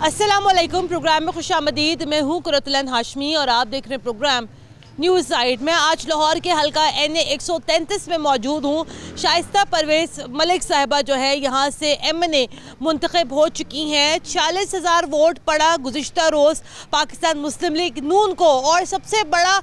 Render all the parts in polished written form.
अस्सलामुअलैकुम। प्रोग्राम में खुशामदीद। मैं हूँ कुरतुलन हाशमी और आप देख रहे हैं प्रोग्राम न्यूज़ साइड। मैं आज लाहौर के हल्का NA 133 में मौजूद हूँ। शाइस्ता परवेज़ मलिक साहिबा जो है यहाँ से MNA मुंतखब हो चुकी हैं। 40,000 वोट पड़ा गुज़िश्ता रोज़ पाकिस्तान मुस्लिम लीग नून को। और सबसे बड़ा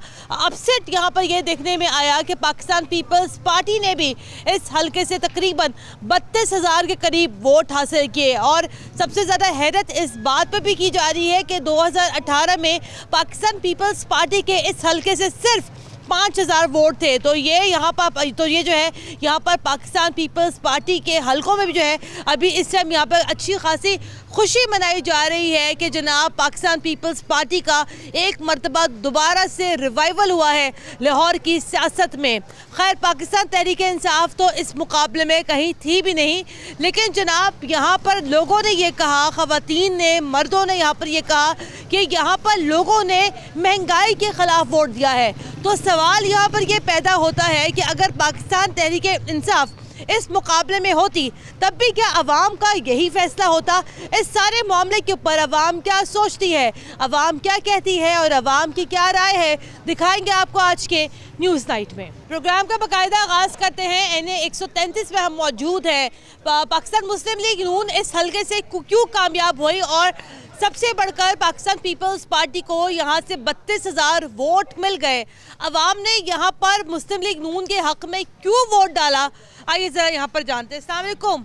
अपसेट यहाँ पर यह देखने में आया कि पाकिस्तान पीपल्स पार्टी ने भी इस हल्के से तकरीबन 32,000 के करीब वोट हासिल किए। और सबसे ज़्यादा हैरत इस बात पर भी की जा रही है कि 2018 में पाकिस्तान पीपल्स पार्टी के इस हल्के से सिर्फ 5,000 वोट थे। तो ये यहाँ पर जो है यहाँ पर पाकिस्तान पीपल्स पार्टी के हलकों में भी जो है अभी इस टाइम यहाँ पर अच्छी खासी खुशी मनाई जा रही है कि जनाब पाकिस्तान पीपल्स पार्टी का एक मरतबा दोबारा से रिवाइवल हुआ है लाहौर की सियासत में। खैर पाकिस्तान तहरीक इंसाफ तो इस मुकाबले में कहीं थी भी नहीं, लेकिन जनाब यहाँ पर लोगों ने ये कहा, ख़वातीन ने मर्दों ने यहाँ पर ये कहा कि यहाँ पर लोगों ने महंगाई के ख़िलाफ़ वोट दिया है। तो सवाल यहाँ पर ये पैदा होता है कि अगर पाकिस्तान तहरीक इंसाफ इस मुकाबले में होती तब भी क्या अवाम का यही फैसला होता? इस सारे मामले के ऊपर अवाम क्या सोचती है, अवाम क्या कहती है और अवाम की क्या राय है, दिखाएंगे आपको आज के न्यूज़ नाइट में। प्रोग्राम का बाकायदा आगाज़ करते हैं। NA 133 में हम मौजूद हैं। पाकिस्तान मुस्लिम लीग नून इस हल्के से क्यों कामयाब हुई और सबसे बढ़कर पाकिस्तान पीपल्स पार्टी को यहाँ से 32,000 वोट मिल गए। अवाम ने यहाँ पर मुस्लिम लीग नून के हक में क्यों वोट डाला, आइए ज़रा यहाँ पर जानते हैं। अस्सलाम वालेकुम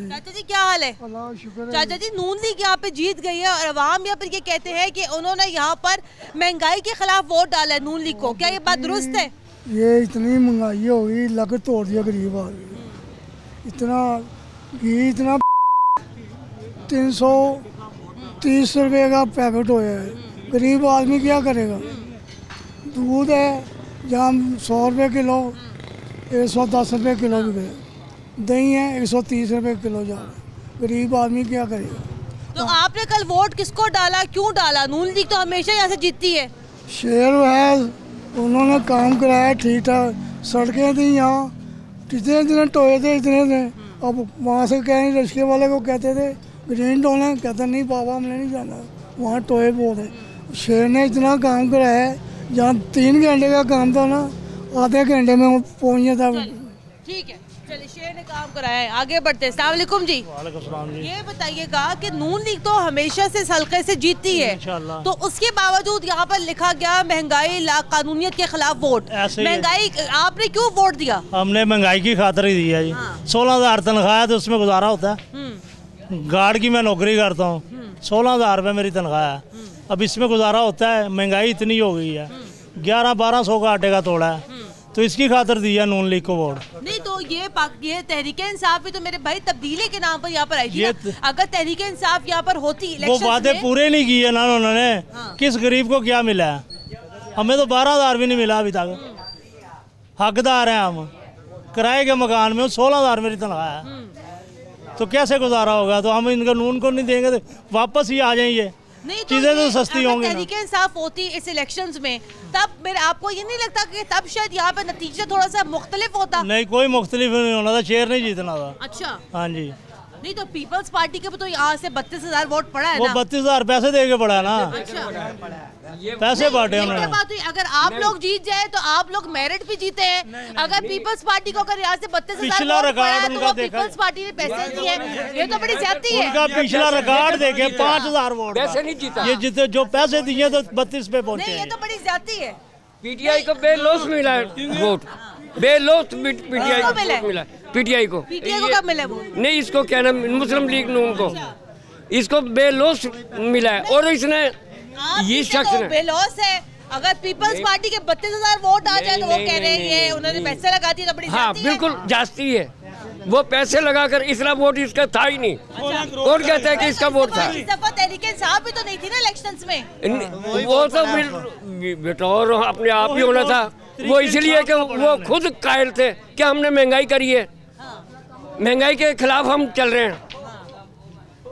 चाचा जी, क्या हाल है? चाचा जी, नून लीग यहाँ पे जीत गई है और अवाम यहाँ पर ये कहते हैं कि उन्होंने यहाँ पर महंगाई के खिलाफ वोट डाला है नून लीग को। क्या ये बात दुरुस्त है? ये इतनी महंगाई हो गई, लग तोड़ दिया गरीब आदमी। इतना 330 रुपये का पैकेट हो है, गरीब आदमी क्या करेगा? दूध है जहाँ 100 रुपये किलो, 110 रुपये किलो भी गए। दही है 130 रुपये किलो जा रहा है, गरीब आदमी क्या करेगा? तो आपने कल वोट किसको डाला, क्यों डाला? नून लीग तो हमेशा यहाँ से जीतती है। शेर है, उन्होंने काम कराया ठीक ठाक, सड़कें थी यहाँ, जितने दिन टोए थे इतने थे। अब वहाँ से कहें रिक्शे वाले को कहते थे ग्रीन टोन है, कहते नहीं बाबा हमने नहीं जाना, वहाँ टोए बहुत है। शेर ने इतना काम कराया है, जहाँ 3 घंटे का काम था ना, आधे घंटे में वो पहुँच जाता। ठीक है, चलिए शेर ने काम कराया है, आगे बढ़ते हैं। अस्सलाम वालेकुम जी। वालेकुम सलाम जी। ये बताइएगा कि नून लीग तो हमेशा से इस हल्के से जीतती है, तो उसके बावजूद यहाँ पर लिखा गया महंगाई कानूनियत के खिलाफ वोट। महंगाई आपने क्यों वोट दिया? हमने महंगाई की खातिर ही दिया जी। 16,000 तनख्वाह है तो उसमें गुजारा होता है। गार्ड की मैं नौकरी करता हूँ, 16,000 रुपये मेरी तनख्वाह है। अब इसमें गुजारा होता है, महंगाई इतनी हो गई है, 1100-1200 का आटे का तोड़ा है, तो इसकी खातिर दिया नून लीग को वोट। नहीं तो ये तहरीक इंसाफ भी तो मेरे भाई तब्दीली के नाम पर यहाँ पर आई थी ना। अगर तहरीक इंसाफ यहाँ पर होती, वो वादे पूरे नहीं किए ना उन्होंने। किस गरीब को क्या मिला है? हमें तो 12,000 भी नहीं मिला अभी तक। हकदार हैं हम, किराए के मकान में 16,000 मेरी तनख्वाह है, तो कैसे गुजारा होगा? तो हम इनका नून को नहीं देंगे तो वापस ही आ जाएंगे। नहीं चीजें तो सस्ती होंगी। तहरीक इंसाफ होती इस इलेक्शंस में, तब मेरे आपको ये नहीं लगता कि तब शायद यहाँ पे नतीजा थोड़ा सा मुख्तलिफ होता? नहीं, कोई मुख्तलिफ नहीं होना था, शेर नहीं जीतना था। अच्छा, हाँ जी। नहीं तो पीपल्स पार्टी के तो यहाँ से 32,000 वोट पड़ा है वो ना। 32,000 पैसे दे के पड़ा है ना। अच्छा, पैसे बांटे उन्होंने। बात हुई अगर आप लोग जीत जाए तो आप लोग मेरिट भी जीते हैं। अगर पीपल्स पार्टी को अगर यहाँ से 32,000 वोट पड़ा है तो वो पीपल्स पार्टी ने पैसे दिए, ये तो बड़ी ज्यादती है। उनका पिछला रिकॉर्ड देखे 5,000 वोट पैसे नहीं जीता। ये जितने जो पैसे दिए तो 32 पे पहुंचे। ये तो बड़ी ज्यादती है। PTI को बेलौस मिला है वोट, बेलौस PTI को मिला। PTI को कब मिला वो? नहीं, इसको क्या नाम, मुस्लिम लीग नून को, इसको बेलौस मिला है। और इसने ये शख्स ने बेलौस है। अगर पीपल्स पार्टी के 32,000 वोट आ जाए तो वो कह रहे हैं उन्होंने पैसे लगा दिए, तो बड़ी हाँ ज्यादती है। बिल्कुल जास्ती है। वो पैसे लगाकर इसका वोट इसका था ही नहीं। कौन कहता है कि इसका वोट था? इस दफा तहरीक इंसाफ भी तो नहीं थी ना इलेक्शंस में। वो तो बेटौर अपने आप ही होना था। वो इसलिए कि वो खुद कायल थे कि हमने महंगाई करी है, महंगाई के खिलाफ हम चल रहे हैं।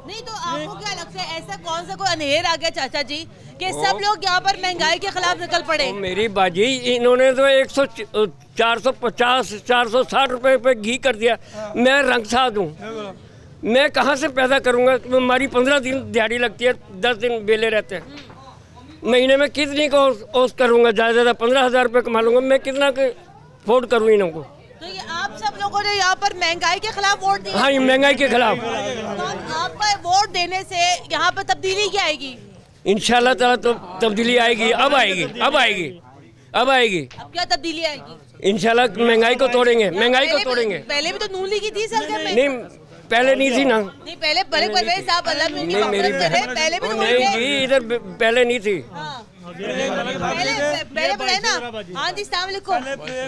नहीं तो आपको क्या लगता है ऐसा कौन सा कोई अंधेर आ गया चाचा जी कि सब लोग यहाँ पर महंगाई के खिलाफ निकल पड़े? मेरी बाजी, इन्होंने तो 450-460 रुपए पे घी कर दिया। मैं रंग साध हूँ, मैं कहाँ से पैदा करूँगा? हमारी 15 दिन दिहाड़ी लगती है, 10 दिन बेले रहते हैं। महीने में कितनी को ओस करूँगा? ज़्यादा से ज़्यादा 15,000 रुपये कमा लूँगा। मैं कितना के अफोर्ड करूँ इन लोगों को? तो ये आप सब लोगों ने यहाँ पर महंगाई के खिलाफ वोट दिया? हाँ, ये महंगाई के खिलाफ। तो आपका वोट देने से यहाँ पर तब्दीली क्या आएगी? इंशाल्लाह ताला तो तब्दीली आएगी। अब आएगी, अब आएगी, अब आएगी। अब क्या तब्दीली आएगी? इंशाल्लाह महंगाई को तोड़ेंगे, महंगाई को तोड़ेंगे। पहले भी तो नून लीग की थी सरकार में। नहीं, पहले नहीं थी ना। नहीं, पहले परवेज साहब अल्लाह में उनकी नहीं, मेरी कांग्रेस में थे, पहले भी तो वही नहीं थे। जी, इधर पहले नहीं थी। हाँ। पहले बताए ना। हाँ जी, अस्सलाम वालेकुम।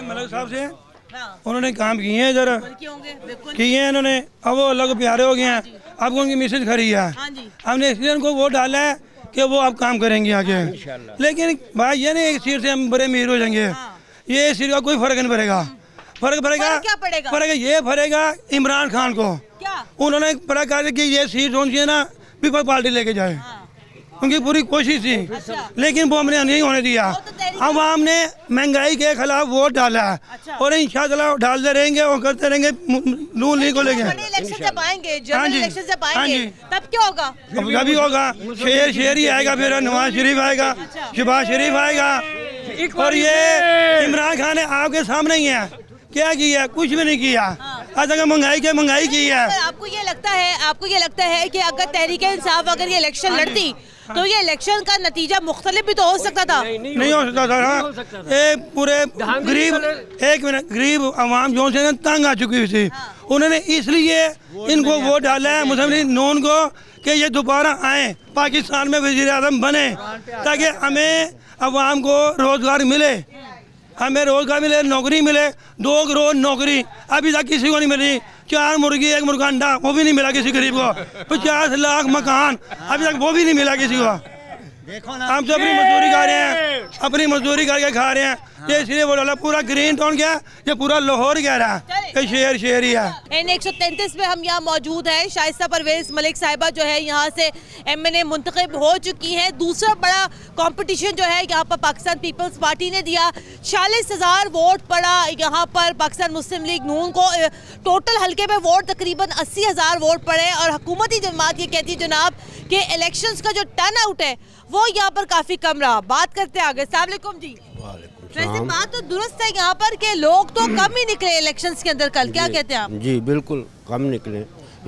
मलिक साहब से हाँ, उन्होंने काम किए हैं जरा किए होंगे, बिल्कुल। किए हैं इन्होंने। अब वो अलग प्यारे हो गए हैं। अब उनकी मिसेज खरी है। हाँ जी। हमने इसलिए उनको वोट डाला है कि वो अब काम करेंगे आगे। लेकिन भाई ये नहीं एक सीट से हम बड़े अमीर हो जाएंगे, ये सीट का कोई फर्क नहीं पड़ेगा। फर्क पड़ेगा, क्या पड़ेगा? फर्क ये पड़ेगा इमरान खान को। क्या? उन्होंने बड़ा कहा कि ये सीट कौन सी है ना, पीपल पार्टी लेके जाए। उनकी पूरी कोशिश थी, लेकिन वो हमने नहीं होने दिया। अवाम ने महंगाई के खिलाफ वोट डाला है और इंशाअल्लाह डालते रहेंगे और करते रहेंगे। नून लीग को लेके इलेक्शन जब आएंगे, जनरल हाँ जी, इलेक्शन जब हाँ आएंगे, जी। तब क्या होगा? अब भी होगा, शेर ही आएगा, फिर नवाज शरीफ आएगा, शहबाज शरीफ आएगा। और ये इमरान खान ने आपके सामने ही है, क्या किया? कुछ भी नहीं किया। आज तक महंगाई की है। आपको ये लगता है कि अगर तहरीक इंसाफ अगर ये इलेक्शन लड़ती तो ये इलेक्शन का नतीजा मुख्तलिफ भी तो हो सकता था? नहीं हो सकता था। एक पूरे गरीब आवाम जो से तंग आ चुकी थी, उन्होंने इसलिए इनको वोट डाला है मुस्लिम लीग नून को कि ये दोबारा आए, पाकिस्तान में वज़ीर आज़म बने, ताकि हमें आवाम को रोजगार मिले, हमें रोजगार मिले, नौकरी मिले। 2 करोड़ नौकरी अभी तक किसी को नहीं मिली। 4 मुर्गी 1 मुर्गा अंडा वो भी नहीं मिला किसी गरीब को। 50 लाख मकान अभी तक वो भी नहीं मिला किसी को। हम तो अपनी मजदूरी कर रहे हैं, अपनी मजदूरी करके खा रहे हैं। ये इसलिए वो डाला पूरा ग्रीन टाउन क्या, ये पूरा लाहौर कह रहा है कि शेर ही है। N133 में हम यहाँ मौजूद हैं। शाइस्ता परवेज मलिक साहिबा जो है यहाँ से MNA मुंतखब हो चुकी हैं। दूसरा बड़ा कंपटीशन जो है यहाँ पर पाकिस्तान पीपल्स पार्टी ने दिया। 40,000 वोट पड़ा यहाँ पर पाकिस्तान मुस्लिम लीग नून को। टोटल हल्के में वोट तकरीबन 80,000 वोट पड़े और हुकूमती जमात ये कहती है जनाब कि इलेक्शंस का जो टर्न आउट है वो यहाँ पर काफ़ी कम रहा। बात करते हैं आगे। अस्सलाम वालेकुम जी। वैसे बात तो दुरुस्त है यहाँ पर कि लोग तो कम ही निकले इलेक्शंस के अंदर कल, क्या कहते हैं आप? जी बिल्कुल कम निकले।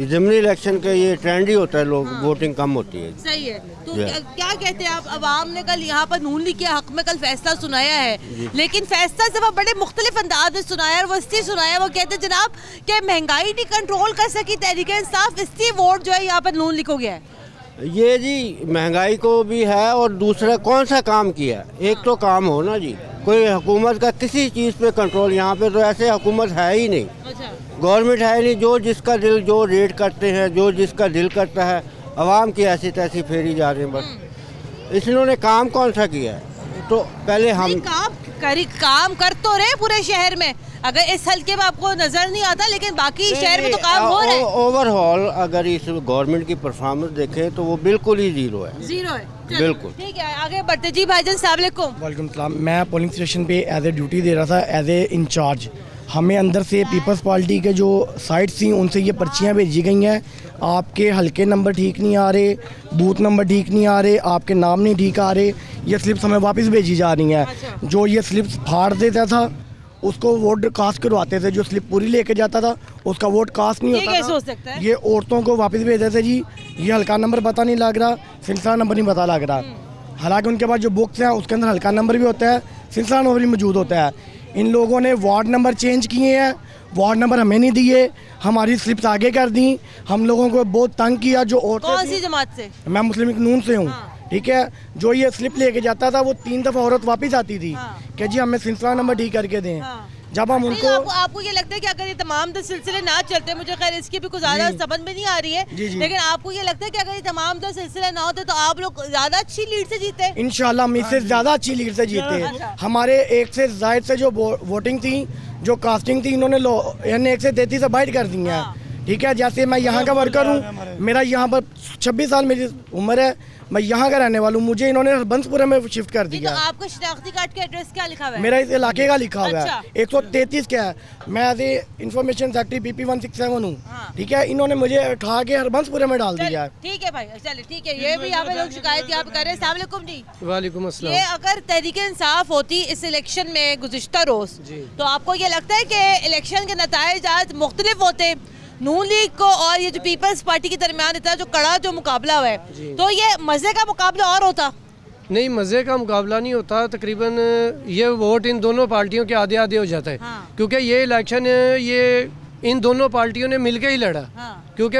ज़मीनी इलेक्शन का ये ट्रेंड ही होता है, लोग वोटिंग कम होती है। सही है। तो क्या कहते हैं आप? अवाम ने कल यहाँ पर नून लीग के हक में कल फैसला सुनाया है, लेकिन फैसला जब बड़े मुख्तलिफ अंदाज में सुनाया और वस्ती सुनाया। वो कहते हैं जनाब कि महंगाई नहीं कंट्रोल कर सकी तहरीक इंसाफ, इसलिए वोट जो है यहाँ पर नून लीग हो गया है। ये जी महंगाई को भी है और दूसरा कौन सा काम किया? एक तो काम हो ना जी, कोई हुकूमत का किसी चीज़ पे कंट्रोल, यहाँ पे तो ऐसे हुकूमत है ही नहीं, गवर्नमेंट है ही नहीं। जो जिसका दिल जो रेट करते हैं, जो जिसका दिल करता है, आवाम की ऐसी तैसी फेरी जा रहे हैं बस। इन्होंने काम कौन सा किया है? तो पहले हम काम कर तो रहे पूरे शहर में, अगर इस हल्के में आपको नजर नहीं आता, लेकिन बाकी शहर में तो काम हो रहा है। ओवरऑल अगर इस गवर्नमेंट की परफॉर्मेंस देखें तो वो बिल्कुल ही जीरो है। बिल्कुल ठीक है, आगे बढ़ते। जी भाईजान अस्सलाम वालेकुम। वालेकुम सलाम। मैं पोलिंग स्टेशन पे एज ए ड्यूटी दे रहा था, एज ए इंचार्ज। हमें अंदर से पीपल्स पार्टी के जो साइट्स थी उनसे ये पर्चियाँ भेजी गई हैं, आपके हल्के नंबर ठीक नहीं आ रहे, बूथ नंबर ठीक नहीं आ रहे, आपके नाम नहीं ठीक आ रहे, ये स्लिप्स हमें वापस भेजी जा रही हैं। जो ये स्लिप्स फाड़ देता था उसको वोट कास्ट करवाते थे, जो स्लिप पूरी लेके जाता था उसका वोट कास्ट नहीं होता हो सकता है? ये औरतों को वापस भेज देते जी, ये हल्का नंबर पता नहीं लग रहा, सिलसिला नंबर नहीं पता लग रहा। हालांकि उनके पास जो बुक्स हैं उसके अंदर हल्का नंबर भी होता है, सिलसिला नंबर भी मौजूद होता है। इन लोगों ने वार्ड नंबर चेंज किए हैं, वार्ड नंबर हमें नहीं दिए, हमारी स्लिप्स आगे कर दी, हम लोगों को बहुत तंग किया। जो औरतें, कौन सी जमात से? मैं मुस्लिम लीग नून से हूँ। ठीक है, जो ये स्लिप लेके जाता था वो 3 दफ़ा औरत वापस आती थी कि जी हमें सिलसिला नंबर ठीक करके दें। जब हम उनको आपको ये लगता है कि अगर ये तमाम सिलसिले ना चलते, मुझे खैर इसकी भी कुछ ज़्यादा समझ में नहीं आ रही है, लेकिन आपको ये लगता है कि अगर ये तमाम सिलसिले ना होते तो आप लोग ज़्यादा अच्छी लीड से जीते? इंशाल्लाह हम इससे ज़्यादा अच्छी लीड से जीते। हमारे 1 से ज़ायद से जो वोटिंग थी, जो कास्टिंग थी, इन्होंने N1 से 33 से बाइट कर दी है। ठीक है, जैसे मैं यहाँ का वर्कर हूँ, मेरा यहाँ पर 26 साल मेरी उम्र है, मैं यहाँ का रहने वाला हूँ। मुझे इन्होंने हरबंसपुरा में शिफ्ट कर दिया। तो आपका शनाख्ती कार्ड का एड्रेस क्या लिखा हुआ है? मेरा इस इलाके का लिखा हुआ अच्छा। है 133 क्या है। मैं as a information secretary BP 167 हूँ। ठीक है, इन्होंने मुझे उठा के हरबंसपुरा में डाल दिया। ठीक है भाई, चलिए ठीक है। ये भी यहाँ पे लोग शिकायत यहाँ पे कर रहे हैं। अस्सलाम वालेकुम जी। वालेकुम अस्सलाम। ये अगर तहरीक इंसाफ होती इस इलेक्शन में गुज़िश्ता रोज, तो आपको ये लगता है कि इलेक्शन के नताइज आज मुख्तलिफ होते? नून लीग को और ये जो पीपल्स पार्टी के दरमियान इतना जो कड़ा जो मुकाबला हुआ है, तो ये मजे का मुकाबला और होता? नहीं, मज़े का मुकाबला नहीं होता। तकरीबन ये वोट इन दोनों पार्टियों के आधे आधे हो जाता है। क्योंकि ये इलेक्शन ये इन दोनों पार्टियों ने मिलकर ही लड़ा। क्योंकि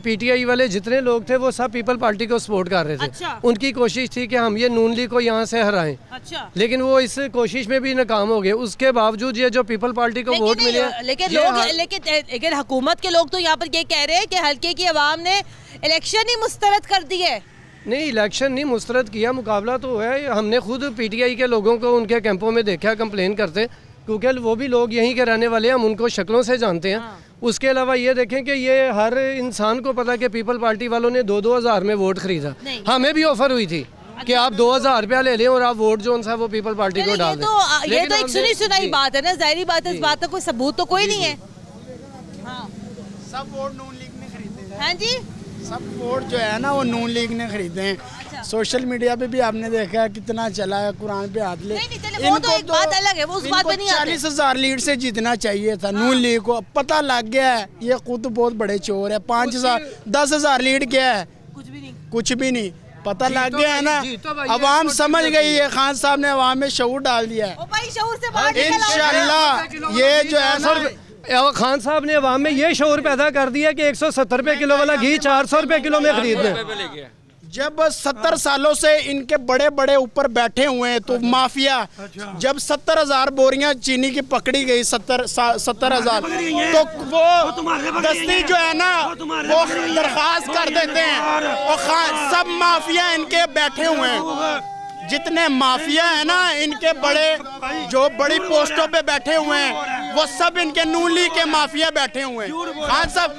PTI वाले जितने लोग थे वो सब पीपल पार्टी को सपोर्ट कर रहे थे। अच्छा। उनकी कोशिश थी कि हम ये नून लीग को यहाँ से हराएं। अच्छा। लेकिन वो इस कोशिश में भी नाकाम हो गए। उसके बावजूद ये जो पीपल पार्टी को वोट मिले, लेकिन हुकूमत के लोग तो यहाँ पर ये कह रहे हैं कि हल्के की आवाम ने इलेक्शन ही मुस्तरद कर दी है। नहीं, इलेक्शन नहीं मुस्तरद किया, मुकाबला तो है। हमने खुद PTI के लोगों को उनके कैंपों में देखा कंप्लेन करते, क्योंकि वो भी लोग यहीं के रहने वाले हैं, हम उनको शक्लों से जानते हैं। उसके अलावा ये देखें कि ये हर इंसान को पता है कि पीपल पार्टी वालों ने 2-2 हज़ार में वोट खरीदा। हमें भी ऑफर हुई थी कि आप 2,000 रुपया ले लें और आप वोट जो सा वो पीपल पार्टी को डाल दें। ये तो एक सुनी सुनाई बात है ना, जाहिर बात है, इस बात का कोई सबूत तो कोई नहीं है। सब वोट नून लीग ने खरीदे हैं। हाँ जी, सब वोट जो है ना वो नून लीग ने खरीदे हैं। सोशल मीडिया पे भी आपने देखा है कितना चला है, कुरान पे हाथ ले। वो तो एक बात अलग है, वो उस बात पे नहीं आते। 40,000 लीड से जीतना चाहिए था नून लीग को। पता लग गया है ये खुद बहुत बड़े चोर है। 5,000 10,000 लीड क्या है? कुछ भी नहीं। पता लग गया है ना, अवाम समझ गई है। खान साहब ने अवाम में शऊर डाल दिया है। इंशाल्लाह ये जो है ना, खान साहब ने अवाम में ये शऊर पैदा कर दिया कि 170 रुपए किलो वाला घी 400 रुपए किलो में खरीद लें। जब 70 सालों से इनके बड़े बड़े ऊपर बैठे हुए हैं तो माफिया, जब 70,000 बोरियां चीनी की पकड़ी गई 70,000, तो वो दस्ती जो है ना वो दरखास्त कर देते हैं और सब माफिया इनके बैठे हुए हैं। जितने माफिया है ना इनके बड़े जो बड़ी पोस्टों पे बैठे हुए हैं वो सब इनके नून लीग के माफिया बैठे हुए हैं। खान साहब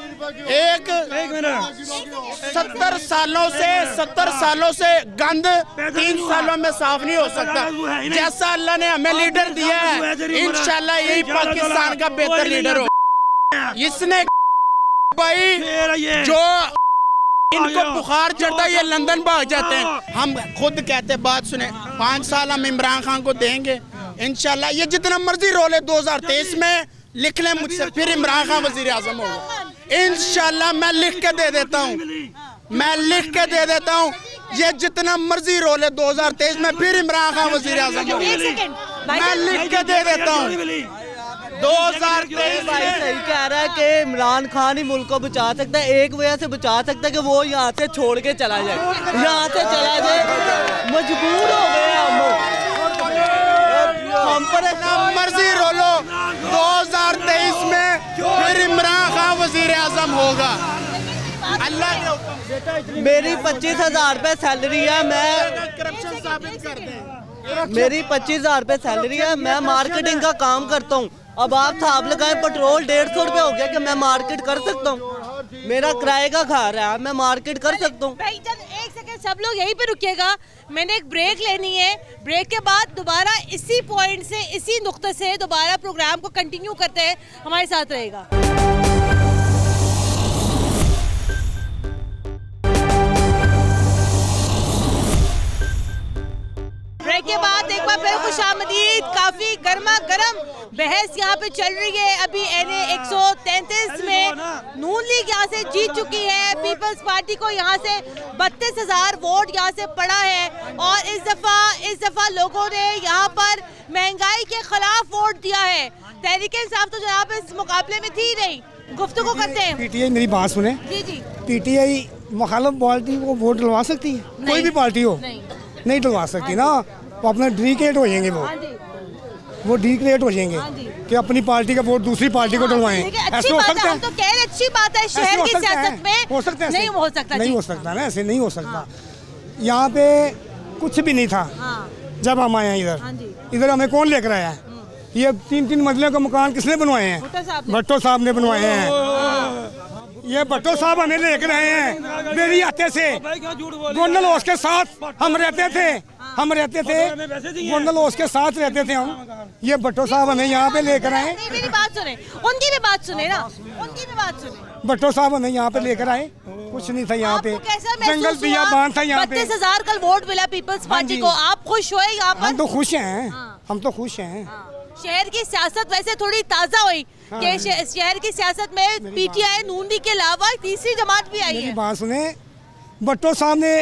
70 सालों से गंद 3 सालों में साफ नहीं हो सकता। जैसा अल्लाह ने हमें लीडर दिया है, इंशाल्लाह यही पाकिस्तान का बेहतर लीडर हो। इसने भाई जो इनको बुखार चढ़ता है ये लंदन भाग जाते हैं। हम खुद कहते, बात सुने, 5 साल हम इमरान खान को देंगे इंशाल्लाह। ये जितना मर्जी रोल है 2023 में लिख लें मुझसे, फिर इमरान खान वजीर आजम होगा इंशाल्लाह। मैं लिख के दे देता हूँ, मैं लिख के दे देता हूँ। ये जितना मर्जी रोल है 2023 में फिर इमरान खान वजीर आजम होगा। मैं लिख के दे देता हूँ। 2023 भाई सही कह रहा है कि इमरान खान ही मुल्क को बचा सकता है। एक वजह से बचा सकता है कि वो यहाँ से छोड़ के चला जाए, यहाँ से चला जाए। मजबूर हो गए हम पर मर्जी रोलो 2023 में फिर इमरान खान वजीर आजम होगा। अल्लाह मेरी 25,000 रुपये सैलरी है, मैं करप्शन साबित कर दें। मेरी 25,000 रुपये सैलरी है, मैं मार्केटिंग का काम करता हूँ। अब आप साहब लगाएं पेट्रोल 150 रुपये हो गया कि मैं मार्केट कर सकता हूँ। मेरा किराए का घर है, मैं मार्केट कर सकता हूँ। एक सेकंड सब लोग यहीं पे रुकिएगा, मैंने एक ब्रेक लेनी है। ब्रेक के बाद दोबारा इसी पॉइंट से, इसी नुक्ते से दोबारा प्रोग्राम को कंटिन्यू करते हैं। हमारे साथ रहेगा। ब्रेक के बाद एक बार फिर खुशामदीद। काफी गर्मा गर्म बहस यहाँ पे चल रही है। अभी NA 133 में नून लीग यहाँ से जीत चुकी है। पीपल्स पार्टी को यहाँ से 32,000 वोट यहाँ से पड़ा है और इस दफा लोगों ने यहाँ पर महंगाई के खिलाफ वोट दिया है। तहरीक इंसाफ तो जनाब इस मुकाबले में थी नहीं। गुफ्तगू करते हैं। PTI मेरी बात सुने। जी जी। PTI मुखालिफ पार्टी को वोट डलवा सकती है? कोई भी पार्टी हो नहीं डलवा सकती ना। वो अपना डिक्लेरेट हो जाएंगे, वो डिक्लेरेट हो जाएंगे कि अपनी पार्टी का वोट दूसरी पार्टी को डलवाएं। ऐसे हो सकता है? तो कह रहे अच्छी बात है, शहर की सियासत में हो सकता है। नहीं हो सकता, नहीं हो सकता ना, ऐसे नहीं हो सकता। यहाँ पे कुछ भी नहीं था जब हम आए इधर हमें कौन लेकर आया? ये 3-3 मंजिलों का मकान किसने बनवाए हैं? भट्टो साहब ने बनवाए हैं। ये भट्टो साहब हमें लेकर आए हैं मेरी आते से गोंडल हाउस के साथ हम रहते थे गोंडल हाउस के साथ रहते थे हम। ये भट्टो साहब हमें यहाँ पे लेकर आए। मेरी बात सुने, उनकी भी बात सुने ना, उनकी भी बात सुने। भट्टो साहब हमें यहाँ पे लेकर आए, कुछ नहीं था यहाँ पे, जंगल बिया बांध था यहाँ पे। 32,000 कल वोट मिला पीपल्स पार्टी को, आप खुश हुए यहाँ पर? हम तो खुश हैं, हम तो खुश हैं। शहर की सियासत वैसे थोड़ी ताज़ा हुई कि शहर की सियासत में पीटीआई नून लीग के अलावा तीसरी जमात भी आई है। बात सुने, भट्टो साहब ने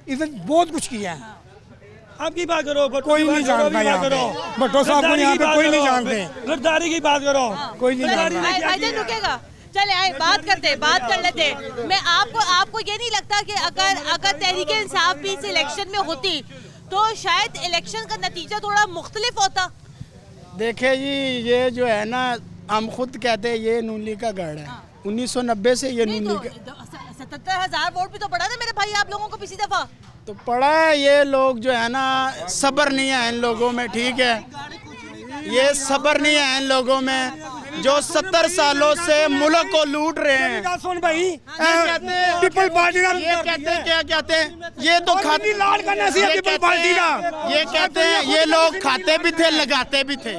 इधर बहुत कुछ किया है। आपकी बात करो, कोई नहीं जानता यहाँ पे भट्टो साहब को, यहाँ पे कोई नहीं जानते। गद्दारी की बात करो, कोई नहीं जानता। भाईजान रुकेगा, चले आए बात कर लेते। मैं आपको ये नहीं लगता कि अगर तहरीके इंसाफ भी इस इलेक्शन में होती तो शायद इलेक्शन का नतीजा थोड़ा मुख्तलिफ होता? देखिए जी, ये जो है ना, हम खुद कहते हैं ये नून लीग का गढ़ है। 1990 से ये नून लीग 77,000 वोट भी तो पड़ा ना मेरे भाई आप लोगों को पिछली दफा। तो पड़ा है, ये लोग जो है ना, सब्र नहीं है इन लोगों में, ठीक है, ये सब्र नहीं है इन लोगों में जो 70 सालों से मुल्क को लूट रहे हैं। सुन भाई, पीपल पार्टी ये कहते हैं, क्या कहते हैं, ये तो खाती लाल करना चाहिए पीपल पार्टी का। ये कहते हैं ये लोग खाते भी थे, लगाते भी थे,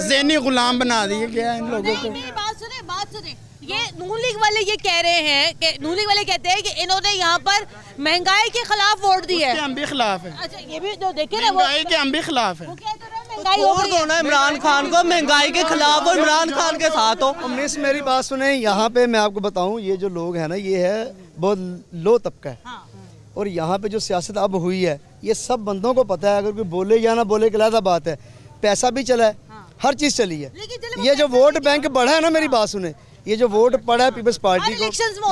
ज़हनी गुलाम बना दिए गया इन लोगों को। बात सुने, ये नून लीग वाले ये कह रहे हैं कि नून लीग वाले कहते हैं कि इन्होंने यहाँ पर महंगाई के खिलाफ वोट दिया है। हम भी खिलाफ है। अच्छा, ये भी तो देखे ना, महंगाई के हम भी खिलाफ है। वोट दो ना इमरान खान को, महंगाई के खिलाफ और इमरान खान के साथ हो। मिस मेरी बात सुने, यहाँ पे मैं आपको बताऊँ, ये जो लोग हैं ना, ये है बहुत लो तबका है। और यहाँ पे जो सियासत अब हुई है, ये सब बंदों को पता है, अगर कोई बोले या ना बोले, अलग बात है। पैसा भी चला है, हर चीज़ चली है। ये जो वोट बैंक बढ़ा है ना, मेरी बात सुने, ये जो वोट पड़ा है पीपल्स पार्टी को,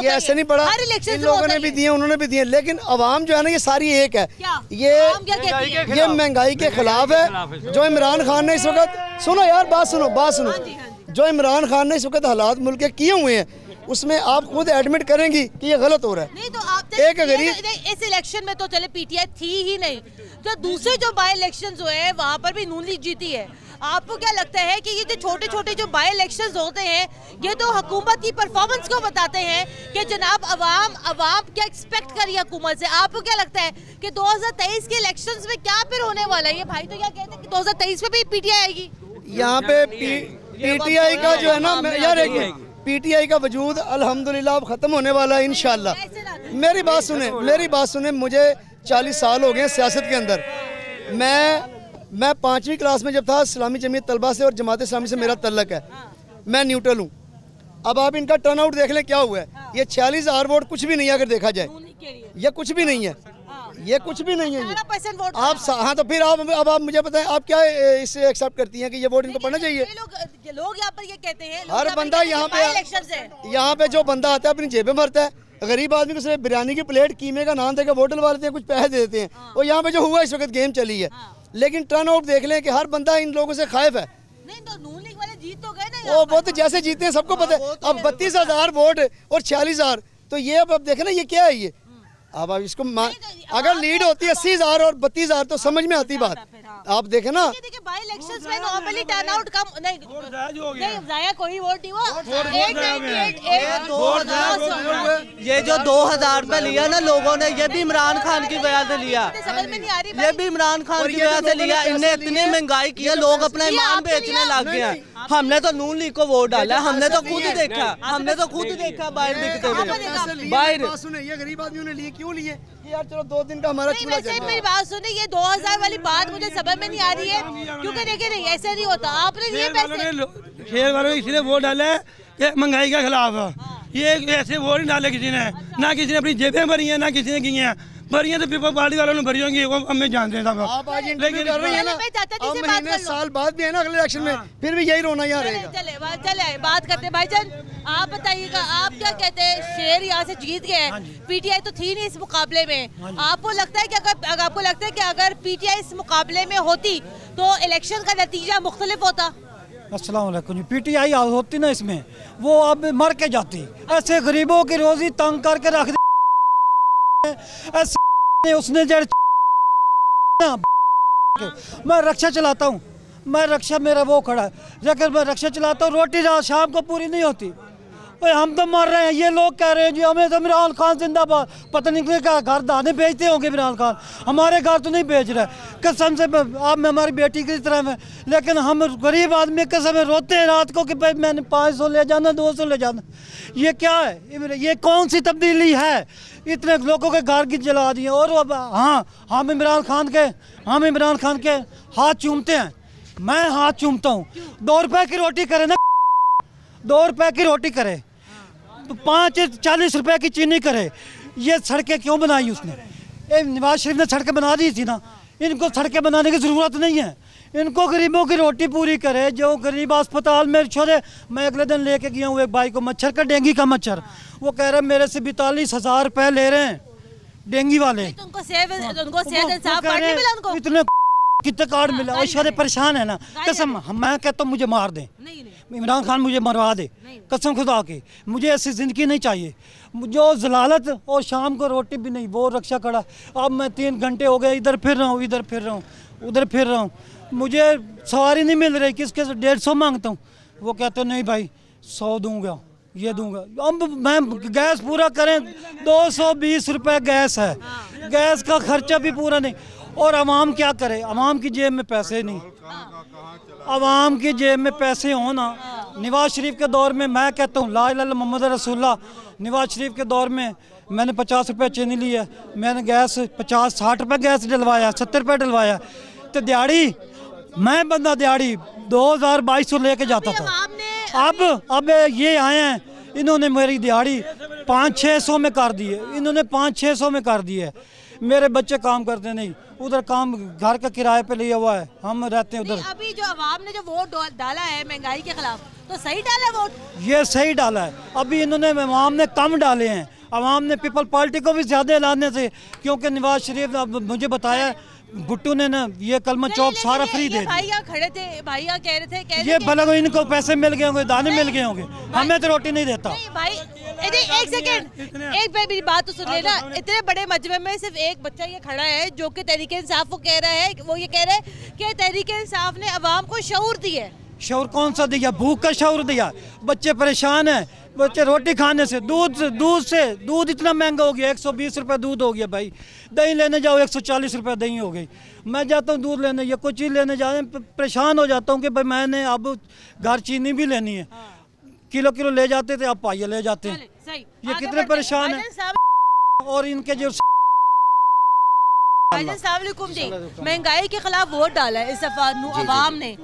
ये ऐसे नहीं पड़ा, इन लोगों ने भी दिए, उन्होंने भी दिए, लेकिन अवाम जो है ना, ये सारी एक है। ये महंगाई के खिलाफ है। जो इमरान खान ने इस वक्त, सुनो यार, बात सुनो, जो इमरान खान ने इस वक्त हालात मुल्क के किए हुए हैं, उसमें आप खुद एडमिट करेंगी कि ये गलत हो रहा है। नहीं तो आप एक गरीब इस इलेक्शन में तो चले पीटीआई थी ही नहीं, तो दूसरे जो बाई इलेक्शंस हुए हैं वहाँ पर भी नून लीग जीती है। आपको क्या लगता है कि ये जो छोटे छोटे जो बाई इलेक्शंस होते हैं, ये तो हुकूमत की परफॉर्मेंस को बताते हैं कि जनाब अवाम क्या एक्सपेक्ट कर रही है हुकूमत से? आपको क्या लगता है कि 2023 के इलेक्शंस में क्या फिर होने वाला है? ये भाई तो क्या कहते हैं कि 2023 में भी पीटीआई आएगी। यहाँ पे पीटीआई का जो है ना यार, पीटीआई का वजूद अल्हम्दुलिल्लाह अब ख़त्म होने वाला है इंशाल्लाह। मेरी बात सुने, मुझे 40 साल हो गए सियासत के अंदर। मैं 5वीं क्लास में जब था, इस्लामी जमीयत तलबा से और जमात इस्लामी से मेरा तल्लक है, मैं न्यूट्रल हूँ। अब आप इनका टर्नआउट देख लें क्या हुआ है। ये 40,000 वोट कुछ भी नहीं है, अगर देखा जाए ये कुछ भी नहीं है, ये कुछ भी नहीं है ये। आप हाँ, तो फिर अब आप मुझे बताएं, आप क्या इससे एक्सेप्ट करती हैं कि ये वोट इनको पढ़ना चाहिए? लोग यहाँ पर ये कहते हैं, हर बंदा यहाँ पे जो बंदा आता है अपनी जेबें भरता है। गरीब आदमी को सिर्फ बिरयानी की प्लेट, कीमे का नान देकर वोट डलवा लेते हैं, कुछ पैसे दे देते हैं। और यहाँ पे जो हुआ इस वक्त गेम चली है, लेकिन टर्न आउट देख लें कि हर बंदा इन लोगों से खाइफ है। नहीं तो नून लीग वाले जीत तो गए ना, वो तो जैसे जीते हैं सबको पता है। अब 32,000 वोट और 40,000, तो ये अब देखें ना, ये क्या है ये? अब इसको अगर लीड होती है 80,000 और 32,000 तो समझ में आती बात। आप देखें ना, बाई इलेक्शंस में नॉर्मली टर्नआउट कम नहीं, जाया कोई वोट नहीं हुआ। ये जो 2,000 रुपए लिया ना लोगों ने, ये भी इमरान खान की वजह से लिया, समझ में नहीं आ रही। ये भी इमरान खान की वजह से लिया। इनने इतनी महंगाई की है, लोग अपना ईमान बेचने लग गए हैं। हमने तो नून लीग को वोट डाला, हमने तो खुद देखा बाहर बिकते हुए। बाहर ये गरीब आदमियों ने लिए क्यों लिए? यार चलो 2 दिन का हमारा चूल्हा चल रहा है। मेरी बात सुनिए, ये 2000 वाली बात मुझे समझ में नहीं आ रही है, क्योंकि देखिए नहीं ऐसे नहीं होता। आपने ये पैसे शेर वालों ने इसलिए वोट डाला है कि महंगाई के खिलाफ। ये ऐसे वोट नहीं डाले किसी ने, ना किसी ने अपनी जेबें भरी हैं, ना किसी ने की हैं। भरी हैं तो पीपल पार्टी वालों ने भरी होंगी, वो हमें जानते हैं सब। लेकिन महीने साल बाद भी है ना अगले इलेक्शन में, फिर भी यही रोना यहाँ रहेगा। चले बात करते हैं। भाईजान आप बताइएगा, आप क्या कहते हैं? शेर यहाँ से जीत गए, पीटीआई तो थी नहीं इस मुकाबले में। आपको लगता है कि अगर पीटीआई इस मुकाबले में होती तो इलेक्शन का नतीजा मुख्तलिफ होता? अस्सलाम वालेकुम जी। पीटीआई होती ना इसमें, वो अब मर के जाती। ऐसे गरीबों की रोजी तंग करके रख दी। उसने मैं रक्षा चलाता हूँ, मेरा वो खड़ा है, लेकिन मैं रक्षा चलाता हूँ, रोटी शाम को पूरी नहीं होती। ओए हम तो मर रहे हैं, ये लोग कह रहे हैं जी हमें तो इमरान खान जिंदाबाद, पता नहीं क्या घर दाने बेचते होंगे इमरान खान, हमारे घर तो नहीं बेच रहा है कसम से। आप में हमारी बेटी की तरह है, लेकिन हम गरीब आदमी कसम में रोते हैं रात को कि भाई मैंने 500 ले जाना 200 ले जाना। ये क्या है, ये कौन सी तब्दीली है, इतने लोगों के घर की जला दिए। और अब हाँ, हम इमरान खान के हाथ चूमते हैं, मैं हाथ चूमता हूँ। 2 रुपए की रोटी करे ना, 2 रुपए की रोटी करे, 40 रुपए की चीनी करे, ये सड़कें क्यों बनाई उसने? नवाज शरीफ ने सड़कें बना दी थी ना, इनको सड़कें बनाने की ज़रूरत नहीं है। इनको गरीबों की रोटी पूरी करे, जो गरीब अस्पताल में छोड़े। मैं अगले दिन लेके गया हूँ एक भाई को, मच्छर का, डेंगू का मच्छर, वो कह रहे मेरे से 42,000 रुपये ले रहे हैं डेंगू वाले। इतने कितने कार्ड मिला, और शायद परेशान है ना, कसम मैं कहता हूँ मुझे मार दें, इमरान खान मुझे मरवा दे, कसम खुदा की, मुझे ऐसी ज़िंदगी नहीं चाहिए। जो जलालत, और शाम को रोटी भी नहीं, वो रक्षा खड़ा। अब मैं 3 घंटे हो गए इधर फिर रहा हूँ, इधर फिर रहा हूँ, उधर फिर रहा हूँ, मुझे सवारी नहीं मिल रही, किसके 150 मांगता हूँ, वो कहते नहीं भाई 100 दूंगा, ये दूंगा। अब मैं गैस पूरा करें 220 रुपये गैस है, गैस का खर्चा भी पूरा नहीं। और अवाम क्या करे, अवाम की जेब में पैसे नहीं, अवाम की जेब में पैसे हो ना। नवाज शरीफ के दौर में मैं कहता हूँ ला इलाहा इल्लल्लाह मोहम्मद रसूलुल्लाह, नवाज शरीफ के दौर में मैंने 50 रुपये चीनी ली है, मैंने गैस 50-60 रुपये गैस डलवाया, 70 रुपये डलवाया, तो दिहाड़ी मैं बंदा दिहाड़ी 2000-2200 लेके जाता था। अब ये आए हैं, इन्होंने मेरी दिहाड़ी 500-600 में कर दी है, इन्होंने 500-600 में कर दी है। मेरे बच्चे काम करते नहीं, उधर काम घर का किराए पे लिया हुआ है, हम रहते हैं उधर। अभी जो अवाम ने जो वोट डाला है महंगाई के खिलाफ, तो सही डाला है वोट? ये सही डाला है। अभी इन्होंने अवाम ने कम डाले हैं, अवाम ने पीपल पार्टी को भी ज़्यादा लाने से, क्योंकि नवाज शरीफ मुझे बताया भुट्टू ने ना ये कलमा चौक सारा फ्री दे दिया। भैया खड़े थे, भैया कह रहे थे ये भला को इनको पैसे मिल गए होंगे, दाने मिल गए होंगे, हमें तो रोटी नहीं देता। भाई एक सेकंड, एक भाई मेरी बात तो सुन लेना। इतने बड़े मजमे में सिर्फ एक बच्चा ये खड़ा है जो कि तहरीक इंसाफ को कह रहा है, वो ये कह रहा है कि तहरीक इंसाफ ने अवाम को शऊर दिया है। शऊर कौन सा दिया? भूख का शऊर दिया। बच्चे परेशान हैं, बच्चे रोटी खाने से, दूध इतना महंगा हो गया, 120 रुपये दूध हो गया भाई। दही लेने जाओ 140 रुपये दही हो गई। मैं जाता हूँ दूध लेने या कुछ चीज़ लेने जाने, परेशान हो जाता हूँ कि भाई मैंने अब घर चीनी भी लेनी है, किलो ले जाते थे, अब पाइया ले जाते हैं। ये कितने परेशान है। और इनके जो महंगाई के खिलाफ वोट डाला है इस दफा अवाम ने।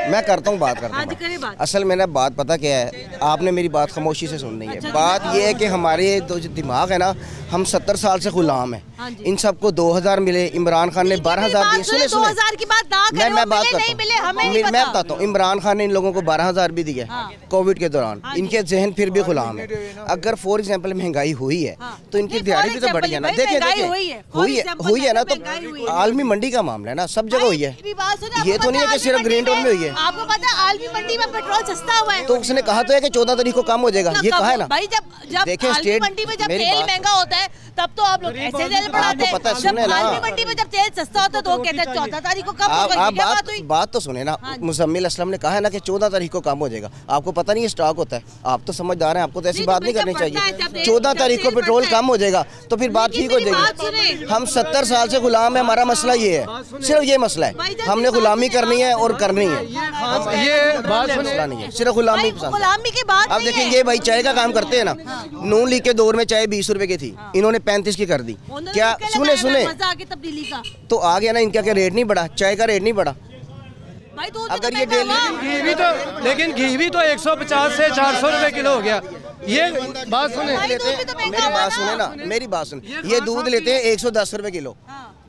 मैं करता हूँ बात करता हूँ। असल में ना बात पता क्या है, आपने मेरी बात खामोशी से सुननी है। अच्छा, बात ये है कि हमारे जो दिमाग है ना, हम 70 साल से गुलाम हैं। इन सबको 2000 मिले, इमरान खान ने 12,000 दिए। सुने 2000 की बात ना करो, मैं बात करता हूँ, मैं बताता हूँ। इमरान खान ने इन लोगों को 12,000 भी दिए कोविड के दौरान। इनके जहन फिर भी गुलाम है। अगर फॉर एग्जाम्पल महंगाई हुई है तो इनकी दिहाड़ी भी तो बढ़ी है ना। देखिए हुई है ना, तो आलमी मंडी का मामला है ना, सब जगह हुई है। ये तो नहीं है कि सिर्फ ग्रीन टाउन में हुई है। आपको पता है आलमी मंडी में पेट्रोल सस्ता हुआ है, तो उसने कहा तो है कि 14 तारीख को कम हो जाएगा, ये कहा है ना भाई। जब देखिए स्टेट मंडी में जब तेल महंगा होता है तब तो आप लोग ऐसे बढ़ाते हैं। जब आलमी मंडी में जब तेल सस्ता होता है तो कहते हैं 14 तारीख को कम होगा। बात तो सुने ना, मुजम्मिल असलम ने कहा है ना कि 14 तारीख को कम हो जाएगा। आपको पता नहीं है स्टॉक होता है, आप तो समझदार हैं, आपको तो ऐसी बात नहीं करनी चाहिए। 14 तारीख को पेट्रोल कम हो जाएगा तो फिर बात ठीक हो जाएगी। हम 70 साल से गुलाम है, हमारा मसला ये है, सिर्फ ये मसला है, हमने गुलामी करनी है और करनी है। ये बात मसला नहीं है, सिर्फ गुलामी की बात। अब देखिए ये भाई चाय का काम करते हैं ना, नून लीग के दौर में चाय 20 रुपए की थी, इन्होंने 35 की कर दी। क्या सुने तब्दीली का तो आ गया ना, इनका क्या रेट नहीं बढ़ा, चाय का रेट नहीं बढ़ा। अगर ये डेली घी भी तो, लेकिन घी भी तो 150 से 400 रुपए किलो हो गया। ये बात सुने, मेरी बात सुने ना, मेरी बात सुने। ये दूध लेते हैं 110 रुपए किलो,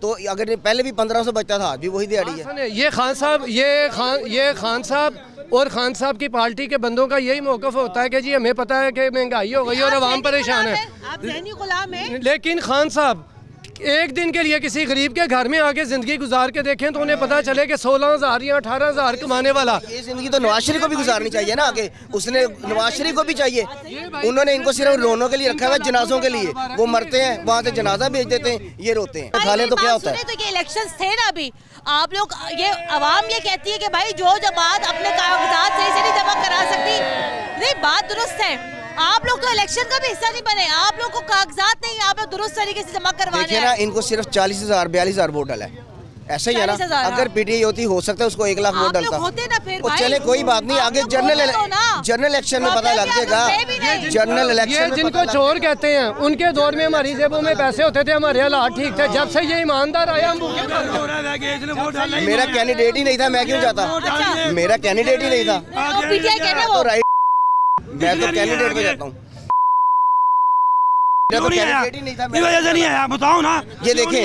तो अगर पहले भी 1500 बचता था, अभी वही दिहाड़ी है। ये खान साहब, ये खान साहब और खान साहब की पार्टी के बंदों का यही मौकफ होता है कि जी हमें पता है कि महंगाई हो गई और अवाम परेशान है, आप ज़हनी गुलाम हैं। लेकिन खान साहब एक दिन के लिए किसी गरीब के घर में आके ज़िंदगी गुजार के देखें तो उन्हें पता चले कि 16,000 या 18,000 कमाने वाला। ये ज़िंदगी तो नवाज शरीफ को भी गुजारनी चाहिए ना आगे, उसने नवाज शरीफ को भी चाहिए। उन्होंने इनको सिर्फ रोनों के लिए रखा हुआ है, जनाजों के लिए। वो मरते हैं वहाँ से जनाजा भेज देते हैं, ये रोते हैं। खा लें तो क्या होता है। तो ये इलेक्शंस थे ना अभी, आप लोग ये अवाम ये कहती है कि भाई जो जमात अपने कागजात सही से नहीं जमा करा सकती, नहीं बात दुरुस्त है। आप लोग तो इलेक्शन का भी हिस्सा नहीं बने, आप लोग को कागजात नहीं, आप लोग दुरुस्त तरीके से जमा करवाने। देखिए ना, इनको सिर्फ 40,000 42,000 वोट डाला है, ऐसा ही है ना। अगर पीटीआई होती हो सकता है उसको 1 लाख वोट डालता। और चले कोई बात नहीं, आगे जनरल इलेक्शन में पता लग जाएगा। जनरल इलेक्शन जिनको चोर कहते हैं उनके दौर में हमारी जेबों में पैसे होते थे, हमारे हालात ठीक थे। जब से ये ईमानदार आया मेरा कैंडिडेट ही नहीं था, मैं क्यों जाता? मेरा कैंडिडेट ही नहीं था, मैं तो कैंडिडेट पे जाता हूँ। तो कैंडिडेट ही नहीं था, नहीं आया। बताओ ना, ये देखें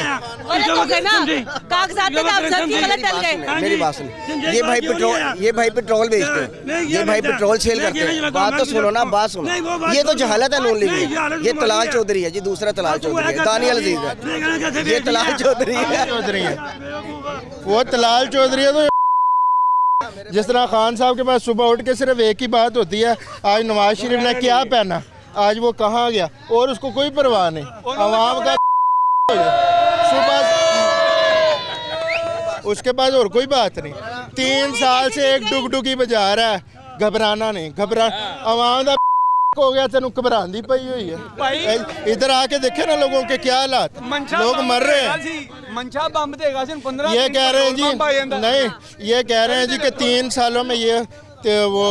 कागजात मेरी बात सुन। ये भाई पेट्रोल बेचते हैं, ये भाई पेट्रोल सेल करते हैं। बात तो सुनो ना, बात सुनो। ये तो जहालत है नून लीग में। ये तलाल चौधरी है जी, दूसरा तलाल चौधरी है, दानियल अजीज है। ये तलाल चौधरी है, वो तलाल चौधरी है। तो जिस तरह खान साहब के पास सुबह उठ के सिर्फ एक ही बात होती है, आज नवाज शरीफ ने क्या पहना, आज वो कहाँ गया, और उसको कोई परवाह नहीं। आवाम का सुबह उसके पास और कोई बात नहीं। 3 साल से एक डुगडुगी बजा रहा है, घबराना नहीं। आवाम का हो गया, तेन घबरांदी पई हुई है। इधर आके देखे ना लोगों के क्या हालात, लोग मर रहे हैं। मंशा बम देगा 15। ये कह रहे हैं जी, नहीं ये कह रहे हैं जी कि 3 सालों में ये वो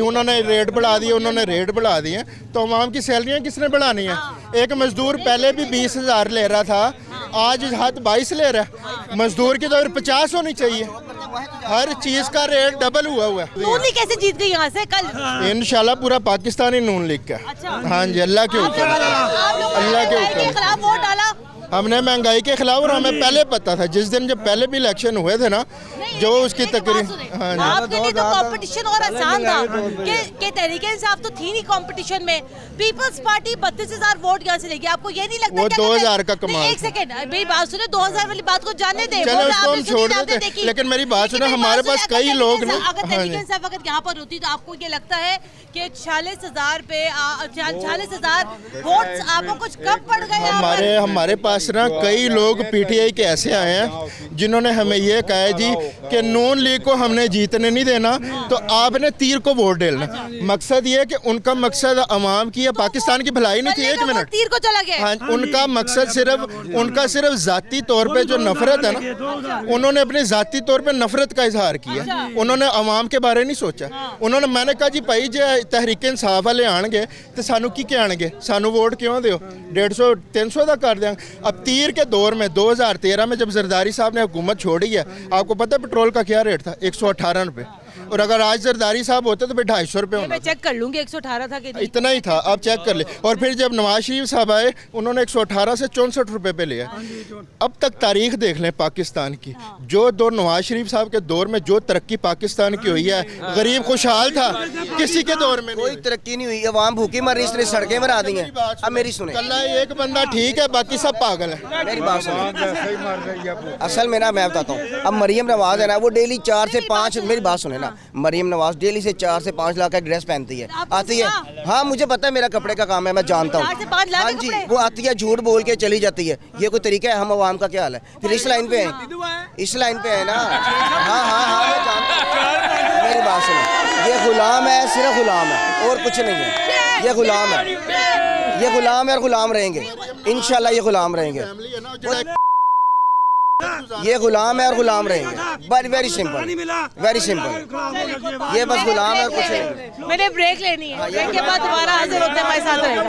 उन्होंने रेट बढ़ा दिए, उन्होंने रेट बढ़ा दिए। तो अवाम की सैलरियाँ किसने बढ़ानी है? एक मजदूर पहले भी 20,000 ले रहा था, आज हाथ 22 ले रहा है। मजदूर की तो 50 होनी चाहिए। हर चीज का रेट डबल हुआ है। नून लीग कैसे जीत गई यहाँ से कल? इंशाल्लाह पूरा पाकिस्तान ही नून लीग का। हाँ जी, अल्लाह के ऊपर, अल्लाह के ऊपर। वोट डाला हमने महंगाई के खिलाफ, और हमें पहले पता था जिस दिन जब पहले भी इलेक्शन हुए थे ना, जो उसकी तकरीब। हाँ आपके लिए तो कंपटीशन और आसान था कि तहरीके इंसाफ तो थी नहीं कंपटीशन में। पीपल्स पार्टी 32,000 वोट यहाँ से लेगी, आपको ये नहीं लगता? वो 2,000 का कमाल। एक सेकंड, मेरी बात सुने, 2,000 वाली बात को जानने दे, चलो उसको हम छोड़ देते। लेकिन मेरी बात सुनो, हमारे पास कई लोग नहीं। अगर तहरीके इंसाफ अगर यहाँ पर होती तो आपको ये लगता है कि 46,000 पे 46,000 वोट आपको कुछ कम पड़ गए? हमारे पास ना कई लोग पीटीआई के ऐसे आए हैं जिन्होंने हमें ये कहा है जी कि नून लीग को हमने जीतने नहीं देना, तो आपने तीर को वोट डालना। मकसद ये कि उनका मकसद अवाम की या पाकिस्तान की भलाई नहीं थी। 1 मिनट, तीर को चला गया। हाँ, उनका मकसद सिर्फ जाती तौर पे जो नफरत है ना, उन्होंने अपने जाती तौर पे नफरत का इजहार किया। उन्होंने अवाम के बारे नहीं सोचा। उन्होंने, मैंने कहा जी भाई जे तहरीक इंसाफ वाले आएंगे तो सानू की आएंगे, सानू वोट क्यों दो, 150 300 का कर देंगे। अब तीर के दौर में 2013 में जब जरदारी साहब ने हुकूमत छोड़ी है, आपको पता है पेट्रोल का क्या रेट था? 118 रुपये। और अगर आज जरदारी साहब होते तो फिर 250 रुपये होना। मैं चेक कर लूंगी, 118 था कि नहीं? इतना ही था, आप चेक कर ले। और फिर जब नवाज शरीफ साहब आए, उन्होंने 118 से 64 रुपये पे लिया। अब तक तारीख देख लें पाकिस्तान की, जो दो नवाज शरीफ साहब के दौर में जो तरक्की पाकिस्तान की हुई है, गरीब खुशहाल था, किसी के दौर में कोई तरक्की नहीं हुई। अवाम भूखी मर रही, इसने सड़कें बना दी हैं। अब मेरी सुने, कल्ला एक बंदा ठीक है, बाकी सब पागल है। मेरी बात सुने, असल में ना मैं बताता हूँ, अब मरियम नवाज है ना, वो डेली 4 से 5, मेरी बात सुने ना, मरियम नवाज डेली से 4 से 5 लाख का ड्रेस पहनती है, आती है। हाँ मुझे पता है, मेरा कपड़े का काम है, मैं जानता हूँ। हाँ जी, वो आती है, झूठ बोल के चली जाती है। ये कोई तरीका है? हम अवाम का क्या हाल है? फिर इस लाइन पे है, इस लाइन पे है ना। हाँ हाँ हाँ, मैं जानता हूँ। मेरी बात सुनो, ये गुलाम है, सिर्फ गुलाम है और कुछ नहीं है। ये गुलाम है, ये गुलाम है और गुलाम रहेंगे इंशाल्लाह। ये गुलाम रहेंगे, ये गुलाम है और गुलाम रहेंगे। Very simple, very simple. ये बस गुलाम है और कुछ नहीं। मैंने ब्रेक लेनी है, ब्रेक के बाद दोबारा हाजिर होते हैं हमारे साथ रहेगा।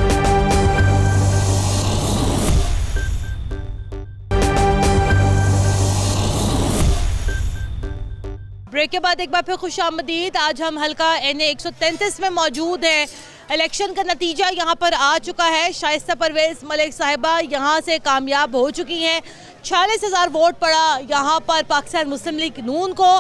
ब्रेक के बाद एक बार फिर खुशामदीद। आज हम हल्का NA 133 में मौजूद हैं। इलेक्शन का नतीजा यहाँ पर आ चुका है। शाइस्ता परवेज मलिक साहिबा यहाँ से कामयाब हो चुकी हैं। 46,000 वोट पड़ा यहाँ पर पाकिस्तान मुस्लिम लीग नून को।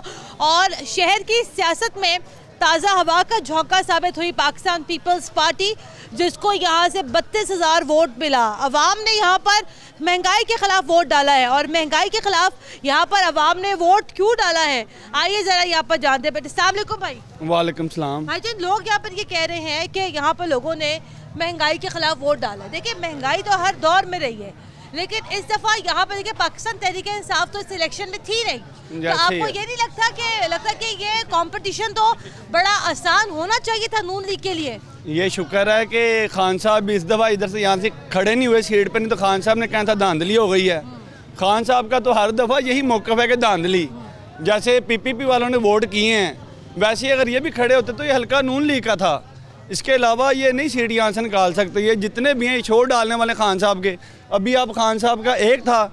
और शहर की सियासत में ताज़ा हवा का झोंका साबित हुई पाकिस्तान पीपल्स पार्टी, जिसको यहाँ से 32,000 वोट मिला। अवाम ने यहाँ पर महंगाई के खिलाफ वोट डाला है, और महंगाई के खिलाफ यहाँ पर अवाम ने वोट क्यों डाला है, आइए ज़रा यहाँ पर जानते हैं। अस्सलाम वालेकुम भाई। वालेकुम सलाम। भाई जी, लोग यहाँ पर ये कह रहे हैं कि यहाँ पर लोगों ने महंगाई के खिलाफ वोट डाला है। देखिए, महंगाई तो हर दौर में रही है, लेकिन इस दफ़ा यहाँ पर देखिए पाकिस्तान तहरीक-ए-इंसाफ तो इस इलेक्शन में थी नहीं, तो आपको ये नहीं लगता कि ये कंपटीशन तो बड़ा आसान होना चाहिए था नून लीग के लिए? ये शुक्र है कि खान साहब भी इस दफ़ा इधर से यहाँ से खड़े नहीं हुए सीट पर, नहीं तो खान साहब ने कहा था धांधली हो गई है। खान साहब का तो हर दफ़ा यही मौक़िफ़ है कि धांधली, जैसे PPP वालों ने वोट किए हैं वैसे अगर ये भी खड़े होते तो ये हल्का नून लीग का था। इसके अलावा ये नहीं सीट यहाँ से निकाल सकते। ये जितने भी हैं छोड़ डालने वाले खान साहब के, अभी आप खान साहब का एक था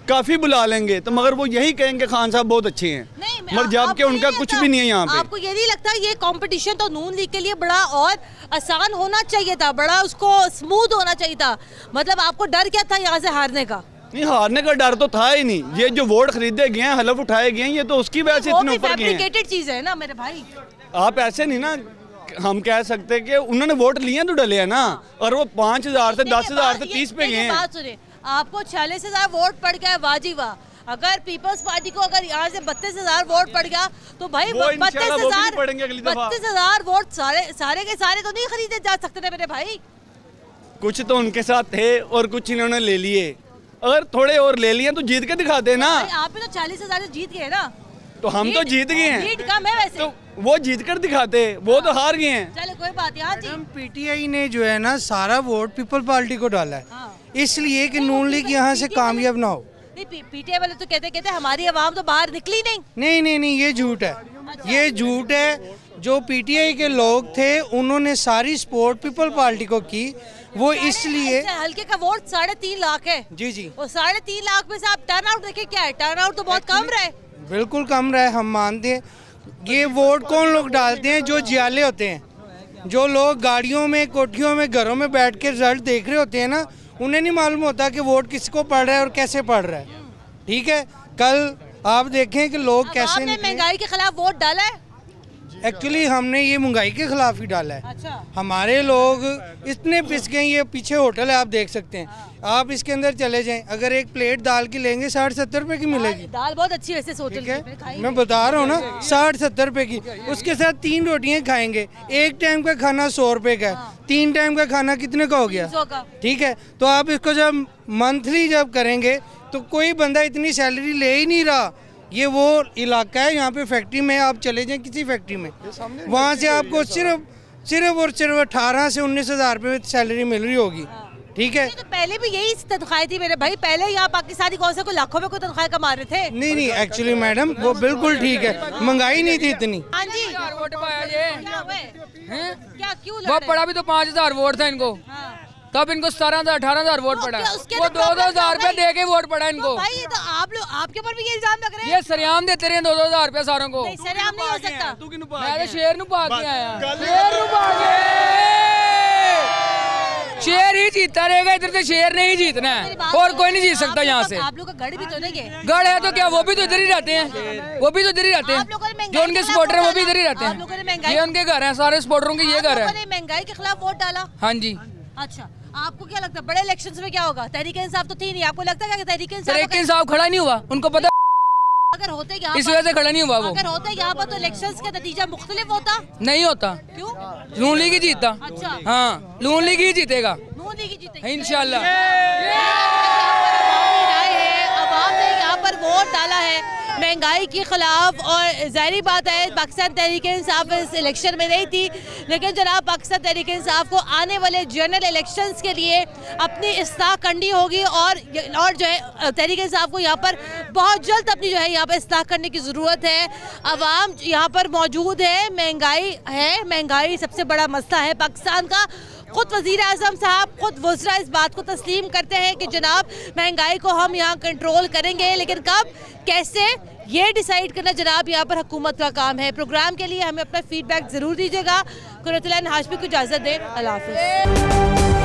काफ़ी बुला लेंगे तो मगर वो यही कहेंगे खान साहब बहुत अच्छे हैं, मगर जबकि उनका कुछ भी नहीं है यहाँ पे। आपको ये नहीं लगता ये कंपटीशन तो नून लीग के लिए बड़ा और आसान होना चाहिए था, बड़ा उसको स्मूथ होना चाहिए था? मतलब आपको डर क्या था यहाँ से हारने का? नहीं, हारने का डर तो था ही नहीं। ये जो वोट खरीदे गए हैं, हलफ उठाए गए हैं, ये तो उसकी वजह से इतने ऊपर गए हैं। चीज है ना मेरे भाई, आप ऐसे नहीं ना हम कह सकते कि उन्होंने वोट लिए तो डले है ना, और वो 5,000 से 10,000 से 30 पे गए हैं। बात सुनिए, आपको 46,000 वोट पड़ गया, वाजी वाह। अगर पीपल्स पार्टी को अगर यहाँ से 32,000 वोट पड़ गया तो भाई 32,000 वोट सारे के सारे तो नहीं खरीदे जा सकते थे मेरे भाई। कुछ तो उनके साथ थे और कुछ इन्होंने ले लिए, अगर थोड़े और ले लिए तो जीत के दिखाते ना। आप भी तो 40,000 जीत गए ना, तो हम तो जीत गए हैं। जीत कम है वैसे, तो वो जीत कर दिखाते, वो तो हार गए हैं। चलो कोई बात नहीं। PTI ने जो है ना सारा वोट पीपल पार्टी को डाला है, इसलिए कि नून लीग यहाँ से कामयाब ना हो। PTI वाले तो कहते हमारी आवाम तो बाहर निकली नहीं, ये झूठ है। ये झूठ है। जो PTI के लोग थे उन्होंने सारी सपोर्ट पीपल पार्टी को की, वो इसलिए। हल्के का वोट 3.5 लाख है। जी। और 3.5 लाख में से आप टर्न आउट देखे क्या है? टर्न आउट तो बहुत कम रहा है। बिल्कुल कम रहा है, हम मानते हैं। ये वोट कौन लोग डालते हैं? जो जियाले होते हैं, जो लोग गाड़ियों में, कोठियों में, घरों में बैठ के रिजल्ट देख रहे होते हैं ना, उन्हें नहीं मालूम होता कि वोट किसको पड़ रहा है और कैसे पड़ रहा है। ठीक है, कल आप देखें कि लोग कैसे। आपने महंगाई के खिलाफ वोट डाला है? एक्चुअली हमने ये महंगाई के खिलाफ ही डाला है। अच्छा। हमारे लोग इतने पिस गए, ये पीछे होटल है आप देख सकते हैं, आप इसके अंदर चले जाएं, अगर एक प्लेट दाल की लेंगे 60-70 रुपए की मिलेगी। दाल बहुत अच्छी वैसे होटल है, मैं बता रहा हूँ ना, 60-70 रुपए की। उसके साथ 3 रोटियाँ खाएंगे, एक टाइम का खाना 100 रुपए का है, 3 टाइम का खाना कितने का हो गया? ठीक है, तो आप इसको जब मंथली जब करेंगे तो कोई बंदा इतनी सैलरी ले ही नहीं रहा। ये वो इलाका है, यहाँ पे फैक्ट्री में आप चले जाएं किसी फैक्ट्री में, वहाँ से आपको सिर्फ और सिर्फ 18 से 19,000 रुपये सैलरी मिल रही होगी। ठीक है, तो पहले भी यही तनख्वाह थी मेरे भाई, पहले यहाँ पाकिस्तानी कौन से को लाखों में कोई तनख्वाह कमा रहे थे? नहीं, एक्चुअली मैडम वो बिल्कुल ठीक है, महंगाई नहीं थी इतनी। हाँ जी, वोट पाया ये क्या क्यों वो पड़ा भी तो 5,000 वोट था इनको, तब इनको 17,000-18,000 वोट पड़ा। वो 2,000 रुपए दे के वोट पड़ा इनको। भाई ये तो आप लोग, आपके ऊपर भी ये इल्जाम लग रहे हैं। ये सरेआम देते रहे 2,000 रुपए सारों को। सरेआम नहीं हो सकता। मैं शेर नू पा के आया, शेर नू पा के। शेर ही जीतता रहेगा, इधर से शेर नहीं जीतना है, और कोई नहीं जीत सकता यहाँ से। आप लोग का गढ़ भी तो नहीं है। गढ़ है तो क्या, वो भी तो इधर ही रहते हैं, वो भी तो इधर ही रहते हैं। जो उनके सपोर्टर है वो भी इधर ही रहते हैं, ये उनके घर है, सारे सपोर्टरों के ये घर है। महंगाई के खिलाफ वोट डाला? हाँ जी। अच्छा, आपको क्या लगता है बड़े इलेक्शंस में क्या होगा? तहरीक-ए-इंसाफ तो थी नहीं, आपको लगता है कि तहरीक-ए-इंसाफ खड़ा नहीं हुआ? उनको पता अगर होते यहाँ इस वजह से खड़ा नहीं हुआ वो। अगर होते यहाँ पर तो इलेक्शंस का नतीजा मुख्तलिफ होता? नहीं होता। क्यों? नून लीग ही जीतता। अच्छा। हाँ, नून लीग ही जीतेगा, नून लीग ही जीतेगा इंशाल्लाह। अवाम ने यहाँ पर वोट डाला है महंगाई के खिलाफ, और जाहिर बात है पाकिस्तान तहरीक-ए-इंसाफ इस इलेक्शन में नहीं थी, लेकिन जनाब पाकिस्तान तहरीक-ए-इंसाफ को आने वाले जनरल इलेक्शंस के लिए अपनी इस्लाह करनी होगी, और जो है तहरीक-ए-इंसाफ को यहाँ पर बहुत जल्द अपनी जो है यहाँ पर इस्लाह करने की ज़रूरत है। अवाम यहाँ पर मौजूद है, महंगाई सबसे बड़ा मसला है पाकिस्तान का। खुद वज़ीर आज़म साहब, खुद वज़रा इस बात को तस्लीम करते हैं कि जनाब महंगाई को हम यहाँ कंट्रोल करेंगे, लेकिन कब, कैसे, ये डिसाइड करना जनाब यहाँ पर हुकूमत का काम है। प्रोग्राम के लिए हमें अपना फीडबैक ज़रूर दीजिएगा। कुरतुल ऐन हाशमी को इजाज़त दें, अल्लाह हाफ़िज़।